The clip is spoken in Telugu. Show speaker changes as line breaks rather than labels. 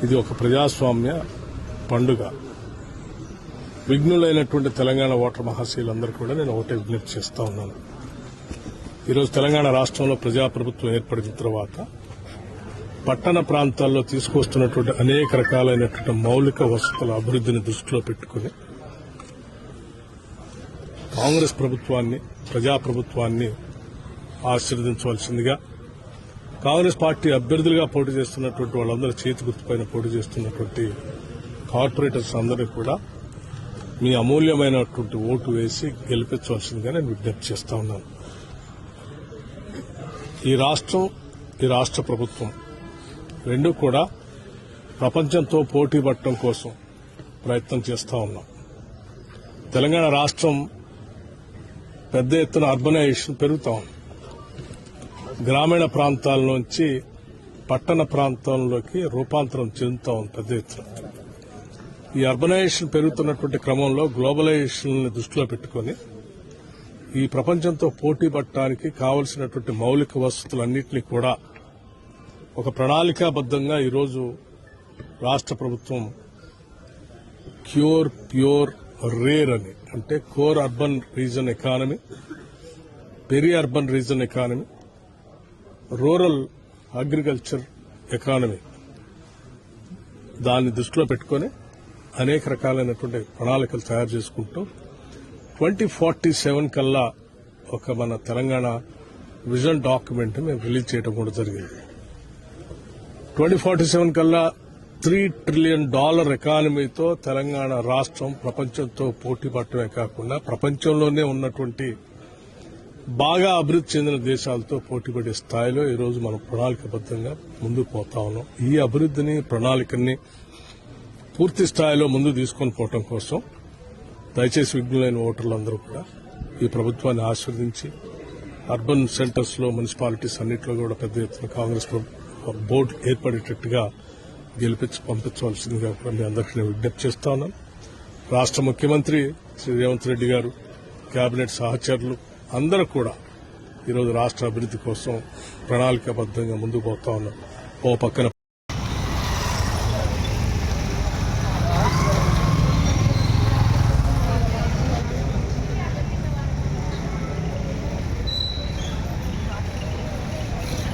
ఇది ఒక ప్రజాస్వామ్య పండుగ. విఘ్నులైనటువంటి తెలంగాణ ఓటర్ మహాశీలందరూ కూడా నేను ఒకటే విజ్ఞప్తి చేస్తా ఉన్నాను. ఈరోజు తెలంగాణ రాష్ట్రంలో ప్రజాప్రభుత్వం ఏర్పడిన తర్వాత పట్టణ ప్రాంతాల్లో తీసుకొస్తున్నటువంటి అనేక రకాలైనటువంటి మౌలిక వసతుల అభివృద్ధిని దృష్టిలో పెట్టుకుని కాంగ్రెస్ ప్రభుత్వాన్ని, ప్రజాప్రభుత్వాన్ని ఆశీర్వదించవలసిందిగా, కాంగ్రెస్ పార్టీ అభ్యర్థులుగా పోటీ చేస్తున్నటువంటి వాళ్ళందరూ చేతి గుర్తుపైన పోటీ చేస్తున్నటువంటి కార్పొరేటర్స్ అందరినీ కూడా మీ అమూల్యమైనటువంటి ఓటు వేసి గెలిపించవలసిందిగా నేను విజ్ఞప్తి చేస్తా ఉన్నాను. ఈ రాష్ట్రం, ఈ రాష్ట్ర ప్రభుత్వం రెండూ కూడా ప్రపంచంతో పోటీ పడటం కోసం ప్రయత్నం చేస్తా ఉన్నాం. తెలంగాణ రాష్ట్రం పెద్ద ఎత్తున అర్బనైజేషన్ పెరుగుతా ఉంది. గ్రామీణ ప్రాంతాల నుంచి పట్టణ ప్రాంతాల్లోకి రూపాంతరం చెందుతా ఉంది పెద్ద ఎత్తున. ఈ అర్బనైజేషన్ పెరుగుతున్నటువంటి క్రమంలో గ్లోబలైజేషన్ ని దృష్టిలో పెట్టుకుని ఈ ప్రపంచంతో పోటీ పడటానికి కావలసినటువంటి మౌలిక వసతులన్నింటినీ కూడా ఒక ప్రణాళికాబద్దంగా ఈరోజు రాష్ట్ర ప్రభుత్వం క్యూర్, ప్యూర్, రేర్ అని, అంటే core urban reason economy, peri urban reason economy, rural agriculture economy, దాన్ని దృష్టిలో పెట్టుకుని అనేక రకాలైనటువంటి ప్రణాళికలు తయారు చేసుకుంటూ 2047 కల్లా ఒక మన తెలంగాణ విజన్ డాక్యుమెంట్ మేము రిలీజ్ చేయడం కూడా జరిగింది. 2047 కల్లా $3 ట్రిలియన్ ఎకానమీతో తెలంగాణ రాష్ట్రం ప్రపంచంతో పోటీ పడటమే కాకుండా ప్రపంచంలోనే ఉన్నటువంటి బాగా అభివృద్ది చెందిన దేశాలతో పోటీపడే స్థాయిలో ఈరోజు మనం ప్రణాళికబద్దంగా ముందుకు పోతా ఉన్నాం. ఈ అభివృద్దిని, ప్రణాళికని పూర్తి స్థాయిలో ముందుకు తీసుకొని పోవడం కోసం దయచేసి విఘ్నులైన ఓటర్లందరూ కూడా ఈ ప్రభుత్వాన్ని ఆశీర్వదించి అర్బన్ సెంటర్స్ లో, మున్సిపాలిటీస్ అన్నింటిలో కూడా పెద్ద ఎత్తున కాంగ్రెస్ బోర్డు ఏర్పడేటట్టుగా గెలిపించి పంపించవలసిందిగా కూడా మీ అందరికీ నేను విజ్ఞప్తి చేస్తా ఉన్నాను. రాష్ట్ర ముఖ్యమంత్రి శ్రీ రేవంత్ రెడ్డి గారు, కేబినెట్ సహచరులు అందరూ కూడా ఈరోజు రాష్ట్ర అభివృద్ది కోసం ప్రణాళికాబద్దంగా ముందుకు పోతా ఉన్నారు. ఓ పక్కన